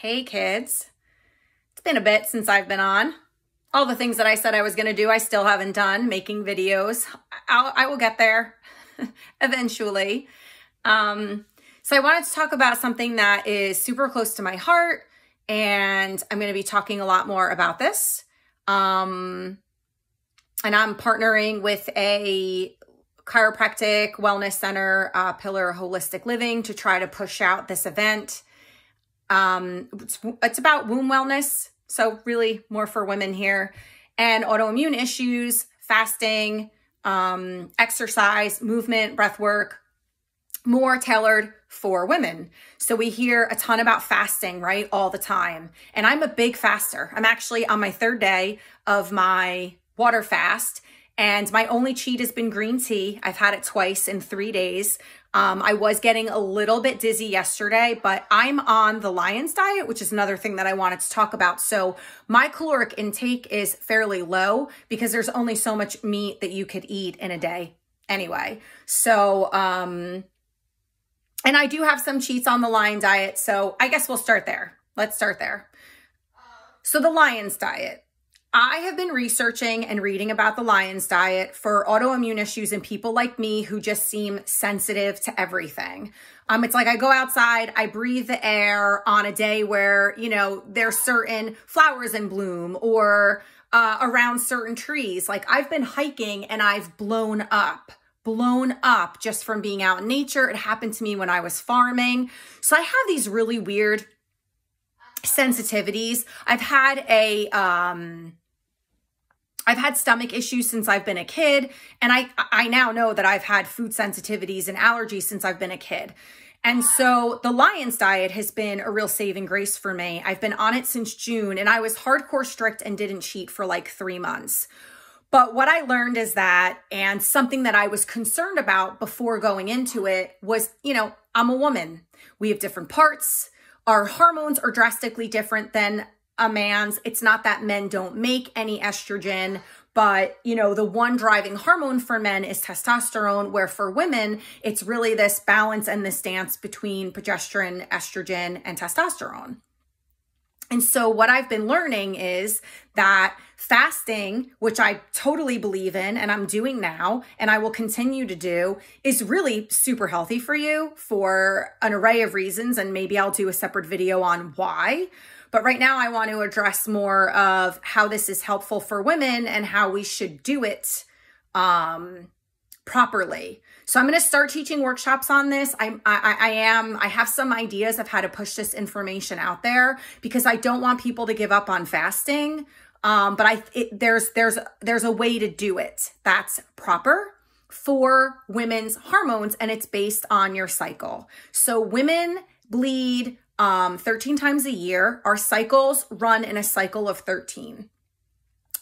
Hey kids, it's been a bit since I've been on. All the things that I said I was going to do, I still haven't done, making videos. I will get there eventually. So I wanted to talk about something that is super close to my heart, and I'm going to be talking a lot more about this. And I'm partnering with a chiropractic wellness center, Pillar Holistic Living, to try to push out this event. It's about womb wellness, so really more for women here, and autoimmune issues, fasting, exercise, movement, breath work, more tailored for women. So we hear a ton about fasting, right? All the time. And I'm a big faster. I'm actually on my third day of my water fast, and my only cheat has been green tea. I've had it twice in 3 days. I was getting a little bit dizzy yesterday, but I'm on the Lion's diet, which is another thing that I wanted to talk about. So my caloric intake is fairly low because there's only so much meat that you could eat in a day anyway. So, and I do have some cheats on the Lion diet. So I guess we'll start there. Let's start there. So the Lion's diet. I have been researching and reading about the Lion's diet for autoimmune issues and people like me who just seem sensitive to everything. It's like I go outside, I breathe the air on a day where, you know, there's certain flowers in bloom or around certain trees. Like I've been hiking and I've blown up just from being out in nature. It happened to me when I was farming. So I have these really weird sensitivities. I've had stomach issues since I've been a kid, and I now know that I've had food sensitivities and allergies since I've been a kid. And so the Lion's diet has been a real saving grace for me. I've been on it since June, and I was hardcore strict and didn't cheat for like 3 months. But what I learned is that, and something that I was concerned about before going into it was, you know, I'm a woman. We have different parts. Our hormones are drastically different than a man's. It's not that men don't make any estrogen, but you know, the one driving hormone for men is testosterone, where for women, it's really this balance and this dance between progesterone, estrogen, and testosterone. And so what I've been learning is that fasting, which I totally believe in and I'm doing now and I will continue to do, is really super healthy for you for an array of reasons. And maybe I'll do a separate video on why. But right now I want to address more of how this is helpful for women and how we should do it properly. So I'm going to start teaching workshops on this. I have some ideas of how to push this information out there because I don't want people to give up on fasting. But there's a way to do it that's proper for women's hormones, and it's based on your cycle. So women bleed 13 times a year. Our cycles run in a cycle of 13.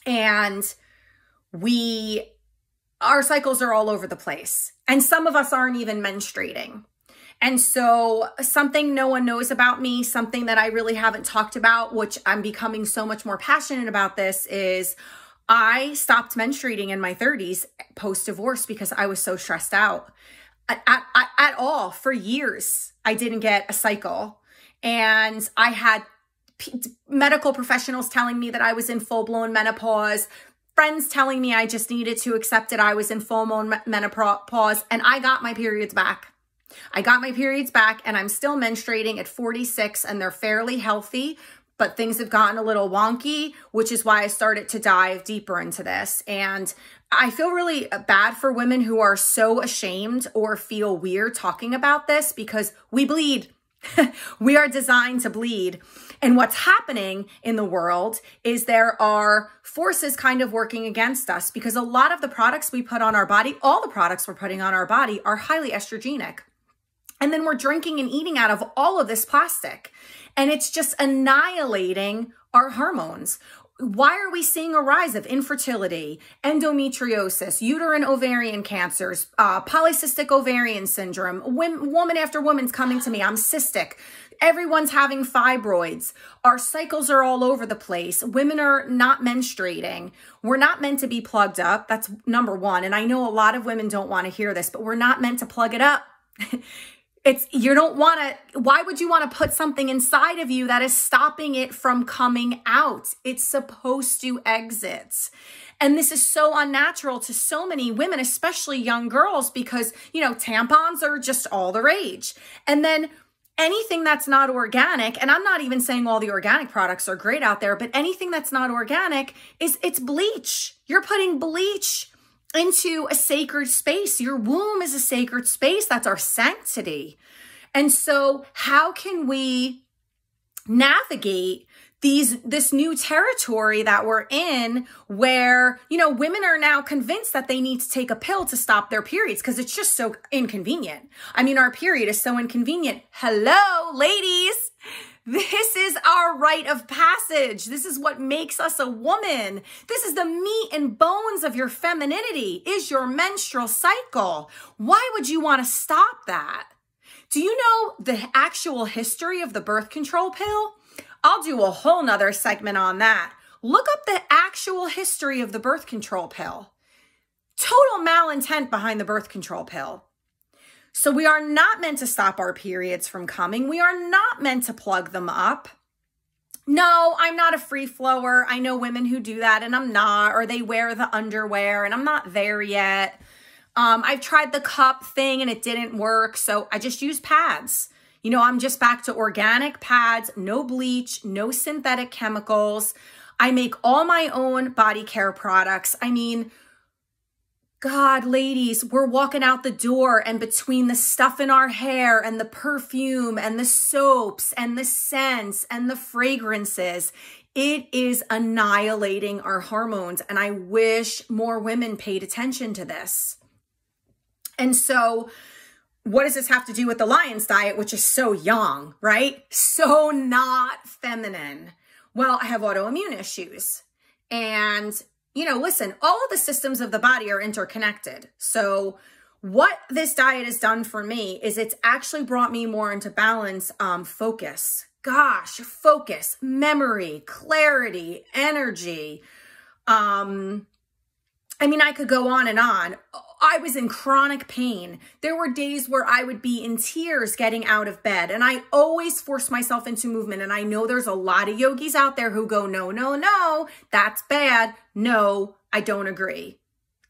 And our cycles are all over the place. And some of us aren't even menstruating. And so something no one knows about me, something that I really haven't talked about, which I'm becoming so much more passionate about this, is I stopped menstruating in my 30s post-divorce because I was so stressed out. At all, for years, I didn't get a cycle. And I had medical professionals telling me that I was in full-blown menopause, friends telling me I just needed to accept it. I was in full-blown menopause, and I got my periods back. I got my periods back, and I'm still menstruating at 46, and they're fairly healthy, but things have gotten a little wonky, which is why I started to dive deeper into this. And I feel really bad for women who are so ashamed or feel weird talking about this because we bleed. We are designed to bleed. And what's happening in the world is there are forces kind of working against us because a lot of the products we put on our body, all the products we're putting on our body, are highly estrogenic. And then we're drinking and eating out of all of this plastic. And it's just annihilating our hormones. Why are we seeing a rise of infertility, endometriosis, uterine ovarian cancers, polycystic ovarian syndrome? Woman after woman's coming to me, I'm cystic. Everyone's having fibroids. Our cycles are all over the place. Women are not menstruating. We're not meant to be plugged up. That's number one. And I know a lot of women don't want to hear this, but we're not meant to plug it up. You don't want to, why would you want to put something inside of you that is stopping it from coming out? It's supposed to exit. And this is so unnatural to so many women, especially young girls, because, you know, tampons are just all the rage. And then anything that's not organic, and I'm not even saying all the organic products are great out there, but anything that's not organic it's bleach. You're putting bleach into a sacred space. Your womb is a sacred space. That's our sanctity. And so how can we navigate this new territory that we're in where, you know, women are now convinced that they need to take a pill to stop their periods because it's just so inconvenient. I mean, our period is so inconvenient. Hello, ladies. This is our rite of passage. This is what makes us a woman. This is the meat and bones of your femininity, is your menstrual cycle. Why would you want to stop that? Do you know the actual history of the birth control pill? I'll do a whole nother segment on that. Look up the actual history of the birth control pill. Total malintent behind the birth control pill. So we are not meant to stop our periods from coming. We are not meant to plug them up. No, I'm not a free flower. I know women who do that and I'm not, or they wear the underwear and I'm not there yet. I've tried the cup thing and it didn't work. So I just use pads. You know, I'm just back to organic pads, no bleach, no synthetic chemicals. I make all my own body care products. I mean, God, ladies, we're walking out the door and between the stuff in our hair and the perfume and the soaps and the scents and the fragrances, it is annihilating our hormones. And I wish more women paid attention to this. And so what does this have to do with the Lion's diet, which is so young, right? So not feminine. Well, I have autoimmune issues. And, you know, listen, all of the systems of the body are interconnected. So what this diet has done for me is it's actually brought me more into balance, focus. Gosh, focus, memory, clarity, energy. I mean, I could go on and on. I was in chronic pain. There were days where I would be in tears getting out of bed, and I always forced myself into movement. And I know there's a lot of yogis out there who go, no, no, no, that's bad. No, I don't agree.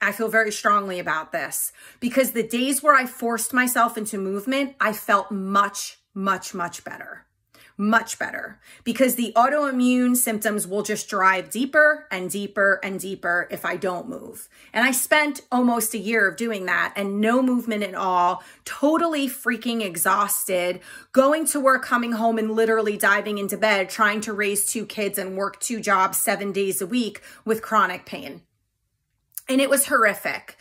I feel very strongly about this because the days where I forced myself into movement, I felt much, much, much better. Much better, because the autoimmune symptoms will just drive deeper and deeper and deeper if I don't move. And I spent almost a year of doing that and no movement at all, totally freaking exhausted, going to work, coming home and literally diving into bed, trying to raise 2 kids and work 2 jobs 7 days a week with chronic pain. And it was horrific.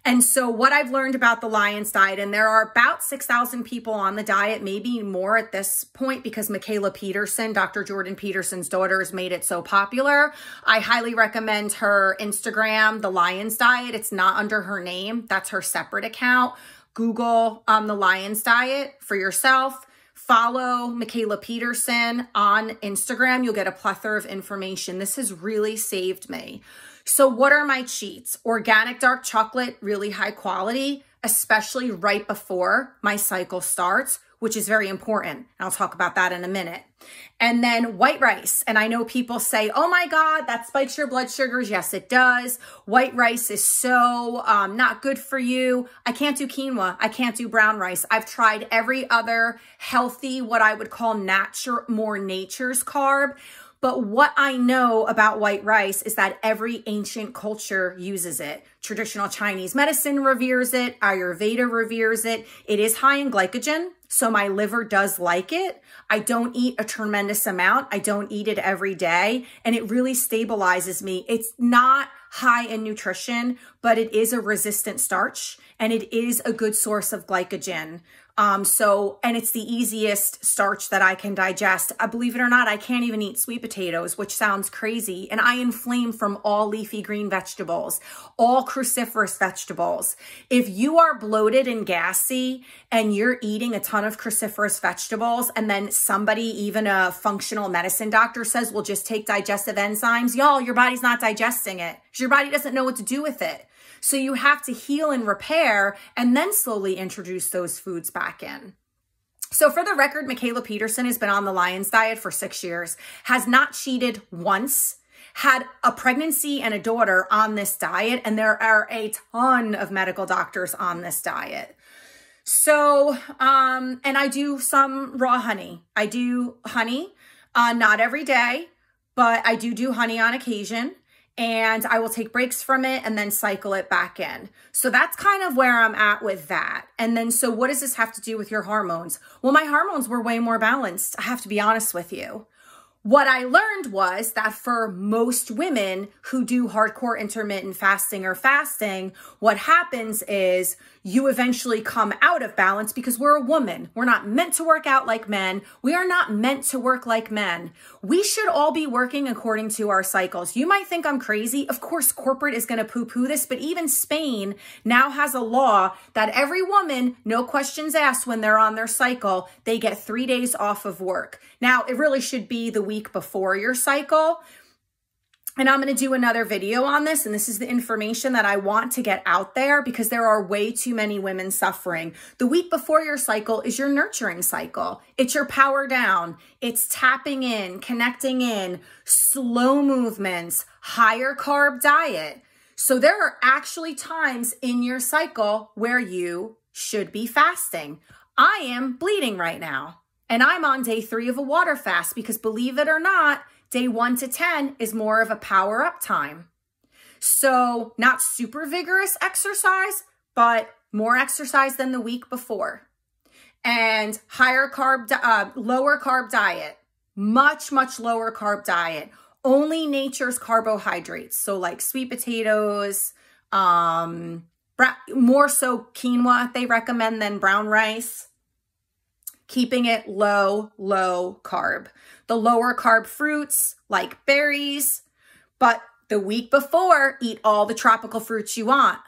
And so what I've learned about the Lion's diet, and there are about 6,000 people on the diet, maybe more at this point, because Michaela Peterson, Dr. Jordan Peterson's daughter, has made it so popular. I highly recommend her Instagram, The Lion's Diet. It's not under her name. That's her separate account. Google The Lion's Diet for yourself. Follow Michaela Peterson on Instagram. You'll get a plethora of information. This has really saved me. So what are my cheats? Organic dark chocolate, really high quality, especially right before my cycle starts, which is very important. And I'll talk about that in a minute. And then white rice. And I know people say, oh my God, that spikes your blood sugars. Yes, it does. White rice is so not good for you. I can't do quinoa. I can't do brown rice. I've tried every other healthy, what I would call more nature's carb. But what I know about white rice is that every ancient culture uses it. Traditional Chinese medicine reveres it. Ayurveda reveres it. It is high in glycogen, so my liver does like it. I don't eat a tremendous amount. I don't eat it every day, and it really stabilizes me. It's not high in nutrition, but it is a resistant starch, and it is a good source of glycogen. And it's the easiest starch that I can digest. Believe it or not, I can't even eat sweet potatoes, which sounds crazy. And I inflame from all leafy green vegetables, all cruciferous vegetables. If you are bloated and gassy and you're eating a ton of cruciferous vegetables, and then somebody, even a functional medicine doctor, says, well, just take digestive enzymes, y'all, your body's not digesting it. Your body doesn't know what to do with it. So you have to heal and repair and then slowly introduce those foods back in. So for the record, Michaela Peterson has been on the Lions diet for 6 years, has not cheated once, had a pregnancy and a daughter on this diet, and there are a ton of medical doctors on this diet. So, and I do some raw honey. I do honey, not every day, but I do honey on occasion. And I will take breaks from it and then cycle it back in. So that's kind of where I'm at with that. And then, so what does this have to do with your hormones? Well, my hormones were way more balanced, I have to be honest with you. What I learned was that for most women who do hardcore intermittent fasting or fasting, what happens is you eventually come out of balance because we're a woman. We're not meant to work out like men. We are not meant to work like men. We should all be working according to our cycles. You might think I'm crazy. Of course, corporate is going to poo-poo this, but even Spain now has a law that every woman, no questions asked when they're on their cycle, they get 3 days off of work. Now, it really should be the week before your cycle. And I'm going to do another video on this. And this is the information that I want to get out there because there are way too many women suffering. The week before your cycle is your nurturing cycle. It's your power down. It's tapping in, connecting in, slow movements, higher carb diet. So there are actually times in your cycle where you should be fasting. I am bleeding right now. And I'm on day 3 of a water fast because, believe it or not, day 1 to 10 is more of a power up time. So not super vigorous exercise, but more exercise than the week before. And higher carb, lower carb diet, much lower carb diet. Only nature's carbohydrates. So like sweet potatoes, more so quinoa they recommend than brown rice. Keeping it low carb. The lower carb fruits like berries, but the week before, eat all the tropical fruits you want.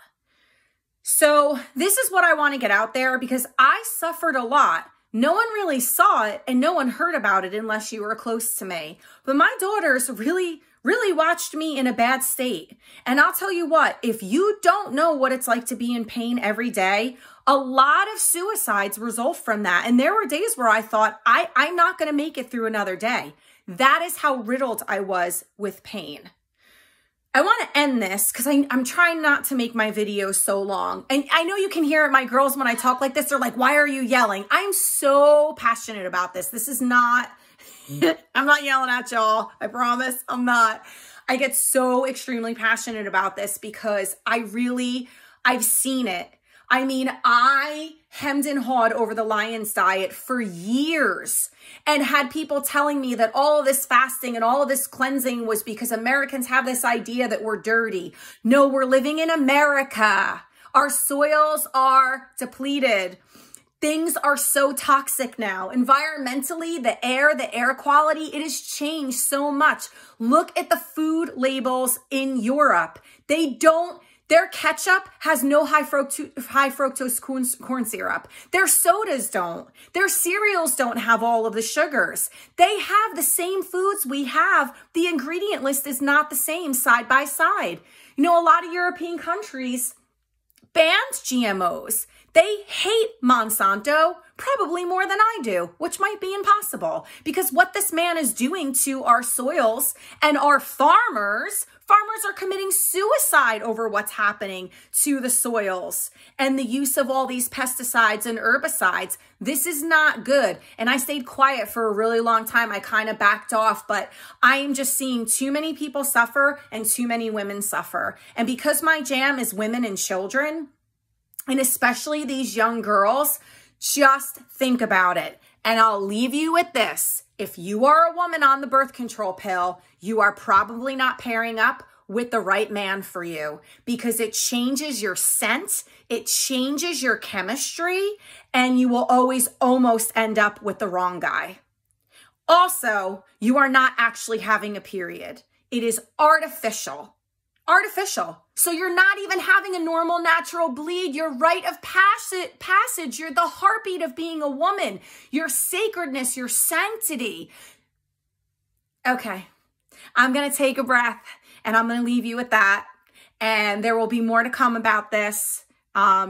So this is what I want to get out there because I suffered a lot. No one really saw it and no one heard about it unless you were close to me. But my daughters really watched me in a bad state. And I'll tell you what, if you don't know what it's like to be in pain every day, a lot of suicides result from that. And there were days where I thought, I'm not going to make it through another day. That is how riddled I was with pain. I want to end this because I'm trying not to make my videos so long. And I know you can hear it. My girls, when I talk like this, they're like, why are you yelling? I'm so passionate about this. This is not, I'm not yelling at y'all. I promise I'm not. I get so extremely passionate about this because I've seen it. I mean, I hemmed and hawed over the Lions diet for years and had people telling me that all of this fasting and all of this cleansing was because Americans have this idea that we're dirty. No, we're living in America. Our soils are depleted. Things are so toxic now. Environmentally, the air quality, it has changed so much. Look at the food labels in Europe. Their ketchup has no high fructose corn syrup. Their sodas don't. Their cereals don't have all of the sugars. They have the same foods we have. The ingredient list is not the same side by side. You know, a lot of European countries banned GMOs. They hate Monsanto probably more than I do, which might be impossible because what this man is doing to our soils and our farmers are committing suicide over what's happening to the soils and the use of all these pesticides and herbicides. This is not good. And I stayed quiet for a really long time. I kind of backed off, but I am just seeing too many people suffer and too many women suffer. And because my jam is women and children, and especially these young girls, just think about it. And I'll leave you with this. If you are a woman on the birth control pill, you are probably not pairing up with the right man for you because it changes your scent, it changes your chemistry, and you will always almost end up with the wrong guy. Also, you are not actually having a period. It is artificial. So you're not even having a normal natural bleed. Your rite of passage, you're the heartbeat of being a woman, your sacredness, your sanctity. Okay, I'm going to take a breath and I'm going to leave you with that. And there will be more to come about this.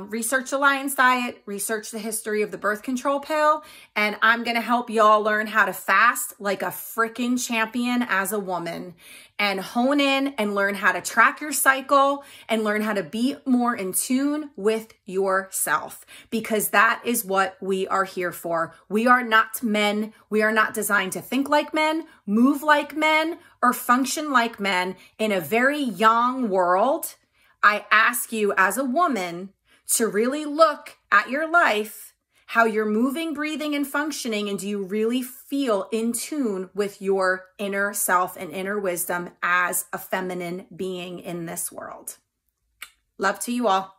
research the Lion's Diet, research the history of the birth control pill, and I'm going to help y'all learn how to fast like a freaking champion as a woman and hone in and learn how to track your cycle and learn how to be more in tune with yourself, because that is what we are here for. We are not men. We are not designed to think like men, move like men, or function like men in a very young world. I ask you as a woman to really look at your life, how you're moving, breathing, and functioning, and do you really feel in tune with your inner self and inner wisdom as a feminine being in this world? Love to you all.